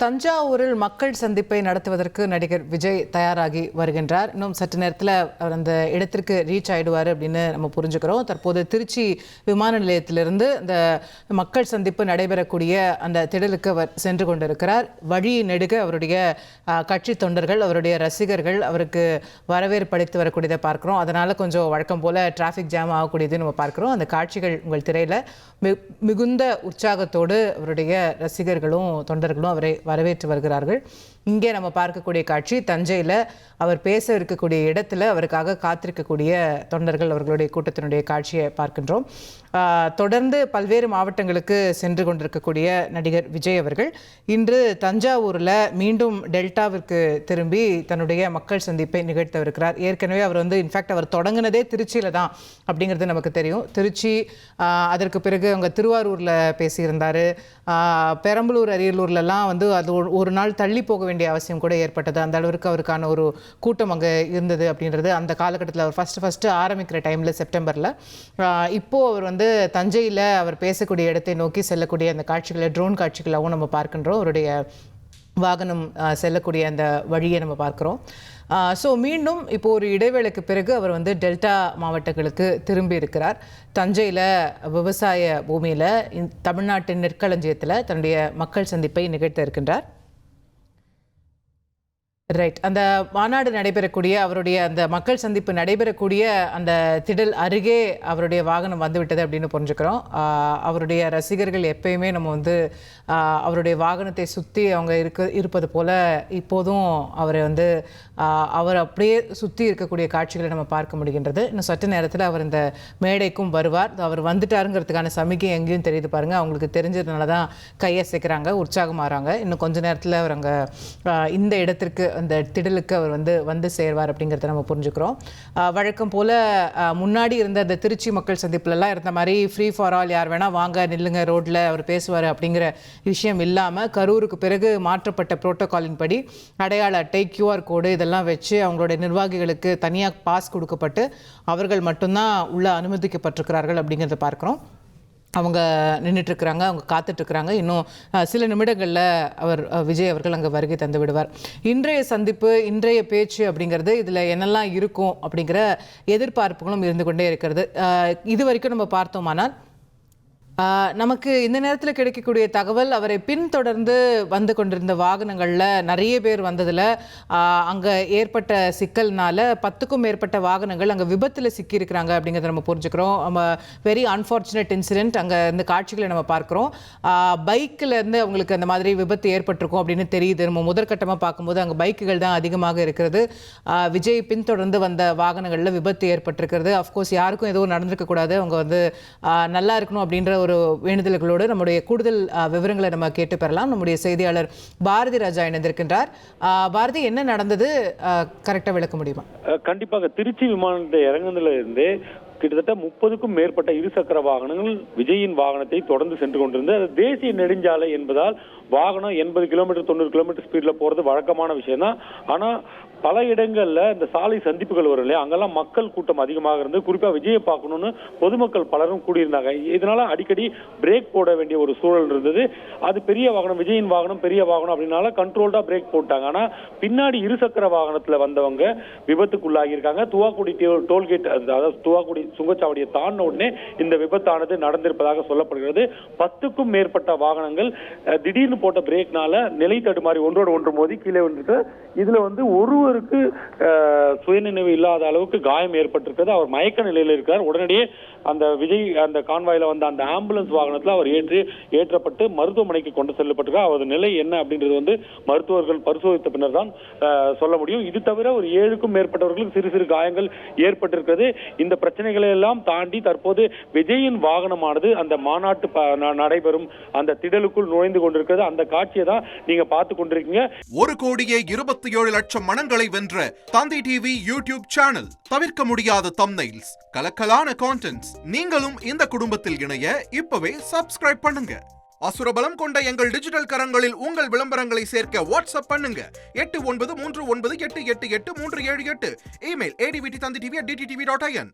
தஞ்சாவூரில் மக்கள் சந்திப்பை நடத்துவதற்கு நடிகர் விஜய் தயாராகி வருகின்றார். இன்னும் சற்று நேரத்தில் அவர் அந்த இடத்திற்கு ரீச் ஆயிடுவார் அப்படின்னு நம்ம புரிஞ்சுக்கிறோம். தற்போது திருச்சி விமான நிலையத்திலிருந்து இந்த மக்கள் சந்திப்பு நடைபெறக்கூடிய அந்த திடலுக்கு அவர் சென்று கொண்டிருக்கிறார். வழி நெடுக அவருடைய கட்சி தொண்டர்கள், அவருடைய ரசிகர்கள் அவருக்கு வரவேற்பு அளித்து வரக்கூடியதை பார்க்குறோம். அதனால் கொஞ்சம் வழக்கம் போல் டிராஃபிக் ஜாம் ஆகக்கூடியது நம்ம பார்க்குறோம். அந்த காட்சிகள் உங்கள் திரையில் மிகுந்த உற்சாகத்தோடு அவருடைய ரசிகர்களும் தொண்டர்களும் அவரை வரவேற்று வருகிறார்கள். இங்கே நம்ம பார்க்கக்கூடிய காட்சி தஞ்சையில் அவர் பேச இருக்கக்கூடிய இடத்துல அவருக்காக காத்திருக்கக்கூடிய தொண்டர்கள் அவர்களுடைய கூட்டத்தினுடைய காட்சியை பார்க்கின்றோம். தொடர்ந்து பல்வேறு மாவட்டங்களுக்கு சென்று கொண்டிருக்கக்கூடிய நடிகர் விஜய் அவர்கள் இன்று தஞ்சாவூரில் மீண்டும் டெல்டாவிற்கு திரும்பி தன்னுடைய மக்கள் சந்திப்பை நிகழ்த்தவிருக்கிறார். ஏற்கனவே அவர் இன்ஃபேக்ட் அவர் தொடங்கினதே திருச்சியில் தான் அப்படிங்கிறது நமக்கு தெரியும். திருச்சி, அதற்கு பிறகு அவங்க திருவாரூரில் பேசியிருந்தார். பெரம்பலூர், அரியலூர்லலாம் அது ஒரு நாள் தள்ளி போக வேண்டிய அவசியம் கூட ஏற்பட்டது. அந்த அளவிற்கு அவருக்கான ஒரு கூட்டம் அங்கே இருந்தது அப்படின்றது அந்த காலகட்டத்தில் அவர் ஃபஸ்ட்டு ஆரம்பிக்கிற டைமில் செப்டம்பரில். இப்போது அவர் தஞ்சையில் அவர் பேசக்கூடிய இடத்தை நோக்கி செல்லக்கூடிய அந்த காட்சிகளை, ட்ரோன் காட்சிகளாகவும் நம்ம பார்க்கின்றோம். அவருடைய வாகனம் செல்லக்கூடிய அந்த வழியை நம்ம பார்க்குறோம். ஸோ மீண்டும் இப்போ ஒரு இடைவேளைக்கு பிறகு அவர் டெல்டா மாவட்டங்களுக்கு திரும்பி இருக்கிறார். தஞ்சையில் விவசாய பூமியில் தமிழ்நாட்டின் நெற்களஞ்சியத்தில் தன்னுடைய மக்கள் சந்திப்பை நிகழ்த்த இருக்கின்றார். ரைட், அந்த மாநாடு நடைபெறக்கூடிய, அவருடைய அந்த மக்கள் சந்திப்பு நடைபெறக்கூடிய அந்த திடல் அருகே அவருடைய வாகனம் வந்துவிட்டது அப்படின்னு புரிஞ்சுக்கிறோம். அவருடைய ரசிகர்கள் எப்பயுமே நம்ம அவருடைய வாகனத்தை சுற்றி அவங்க இருப்பது போல் இப்போதும் அவரை அவர் அப்படியே சுற்றி இருக்கக்கூடிய காட்சிகளை நம்ம பார்க்க முடிகின்றது. இன்னும் சற்று நேரத்தில் அவர் இந்த மேடைக்கும் வருவார். அவர் வந்துட்டாருங்கிறதுக்கான சமிக்கை எங்கேயும் தெரியுது பாருங்கள். அவங்களுக்கு தெரிஞ்சதுனால தான் கையசைக்கிறாங்க, உற்சாகமாகறாங்க. இன்னும் கொஞ்ச நேரத்தில் அவர் அங்கே இந்த இடத்திற்கு, அந்த திடலுக்கு அவர் வந்து சேர்வார் அப்படிங்கிறத நம்ம புரிஞ்சுக்கிறோம். வழக்கம் போல் முன்னாடி இருந்த அந்த திருச்சி மக்கள் சந்திப்புலலாம் இருந்த மாதிரி ஃப்ரீ ஃபார் ஆல், யார் வேணால் வாங்க நில்லுங்க ரோட்டில் அவர் பேசுவார் அப்படிங்கிற விஷயம் இல்லாமல், கரூருக்கு பிறகு மாற்றப்பட்ட புரோட்டோகாலின் படி அடையாள அட்டை, QR கோடு இதெல்லாம் வச்சு அவங்களுடைய நிர்வாகிகளுக்கு தனியாக பாஸ் கொடுக்கப்பட்டு அவர்கள் மட்டும்தான் உள்ள அனுமதிக்கப்பட்டிருக்கிறார்கள் அப்படிங்கிறத பார்க்குறோம். அவங்க நின்றுட்டுருக்குறாங்க, அவங்க காத்துட்ருக்குறாங்க. இன்னும் சில நிமிடங்களில் விஜய் அவர்கள் அங்கே வருகை தந்து விடுவார். இன்றைய சந்திப்பு, இன்றைய பேச்சு அப்படிங்கிறது இதில் என்னெல்லாம் இருக்கும் அப்படிங்கிற எதிர்பார்ப்புகளும் இருந்து கொண்டே இருக்கிறது. இது வரைக்கும் நம்ம பார்த்தோமானால் நமக்கு இந்த நேரத்தில் கிடைக்கக்கூடிய தகவல், அவரை பின்தொடர்ந்து வந்து கொண்டிருந்த வாகனங்களில் நிறைய பேர் வந்ததில் அங்கே ஏற்பட்ட சிக்கல்னால 10க்கும் மேற்பட்ட வாகனங்கள் அங்கே விபத்தில் சிக்கியிருக்கிறாங்க அப்படிங்கிறத நம்ம புரிஞ்சுக்கிறோம். நம்ம வெரி அன்ஃபார்ச்சுனேட் இன்சிடென்ட் அங்கே இந்த காட்சிகளை நம்ம பார்க்குறோம். பைக்கிலேருந்து அவங்களுக்கு அந்த மாதிரி விபத்து ஏற்பட்டிருக்கும் அப்படின்னு தெரியுது. நம்ம முதற்கட்டமாக பார்க்கும்போது அங்கே பைக்குகள் தான் அதிகமாக இருக்கிறது. விஜய் பின்தொடர்ந்து வந்த வாகனங்களில் விபத்து ஏற்பட்டிருக்கிறது. அஃப்கோர்ஸ் யாருக்கும் எதுவும் நடந்திருக்கக்கூடாது, அவங்க நல்லா இருக்கணும் அப்படின்ற ஒரு வேண்டுதல்களோடு நம்முடைய கூடுதல் விவரங்களை நம்ம கேட்டு பெறலாம். நம்முடைய செய்தியாளர் பாரதி ராஜா இணைந்திருக்கின்றார். பாரதி, என்ன நடந்தது கரெக்டா விளக்க முடியுமா? கண்டிப்பாக. திருச்சி விமானத்தை இறங்குனதுல இருந்து கிட்டத்தட்ட 30க்கும் மேற்பட்ட இருசக்கர வாகனங்கள் விஜயின் வாகனத்தை தொடர்ந்து சென்று கொண்டிருந்தது. அது தேசிய நெடுஞ்சாலை என்பதால் வாகனம் 80 கிலோமீட்டர் 90 கிலோமீட்டர் ஸ்பீட்ல போறது வழக்கமான விஷயம் தான். ஆனா பல இடங்கள்ல இந்த சாலை சந்திப்புகள் வரும் இல்லையா, அங்கெல்லாம் மக்கள் கூட்டம் அதிகமாக இருந்து குறிப்பா விஜயை பார்க்கணும்னு பொதுமக்கள் பலரும் கூடியிருந்தாங்க. இதனால அடிக்கடி பிரேக் போட வேண்டிய ஒரு சூழல் இருந்தது. அது பெரிய வாகனம், விஜயின் வாகனம் பெரிய வாகனம் அப்படின்னால கண்ட்ரோல்டா பிரேக் போட்டாங்க. ஆனா பின்னாடி இருசக்கர வாகனத்துல வந்தவங்க விபத்துக்குள்ளாகி இருக்காங்க. துவாக்குடி டோல்கேட், அதாவது துவாக்குடி சுங்கச்சாவடியை தாண்டின உடனே இந்த விபத்தானது நடந்திருப்பதாக சொல்லப்படுகிறது. 10க்கும் மேற்பட்ட வாகனங்கள் திடீர்னு போட்ட பிரேக்னால நிலை தடுமாறி ஒன்றோடு ஒன்று மோதி கீழே வந்துட்டு, இதுல ஒருவருக்கு சுயநினைவு இல்லாத அளவுக்கு காயம் ஏற்பட்டிருக்கிறது. அவர் மயக்க நிலையில் இருக்கிறார். உடனடியே அந்த விஜய் அந்த கான்வாயில வந்த அந்த ஆம்புலன்ஸ் வாகனத்தில் அவர் ஏற்றப்பட்டு மருத்துவமனைக்கு கொண்டு செல்லப்பட்டிருக்கார். அவரது நிலை என்ன அப்படின்றது மருத்துவர்கள் பரிசோதித்த பின்னர் தான் சொல்ல முடியும். இது தவிர ஒரு 7க்கும் மேற்பட்டவர்களுக்கு சிறு சிறு காயங்கள் ஏற்பட்டிருக்கிறது. இந்த பிரச்சனைகளை எல்லாம் தாண்டி தற்போது விஜயின் வாகனமானது அந்த மாநாட்டு நடைபெறும் அந்த திடலுக்குள் நுழைந்து கொண்டிருக்கிறது. அந்த காட்சியை தான் நீங்க பார்த்து கொண்டிருக்கீங்க. 1,27,00,000 மனங்களை வென்ற தந்தி டிவி யூடியூப் சேனல். தவிர்க்க முடியாத தம்ப்நெயில்ஸ், கலக்கலான கான்டென்ட்ஸ். நீங்களும் இந்த குடும்பத்தில் இணைய இப்பவே சப்ஸ்கிரைப் பண்ணுங்க. அசுரபலம் கொண்ட எங்கள் டிஜிட்டல் கரங்களில் உங்கள் விளம்பரங்களை சேர்க்க வாட்ஸ்அப் பண்ணுங்க. 8939888838. Email advttv@dttv.in.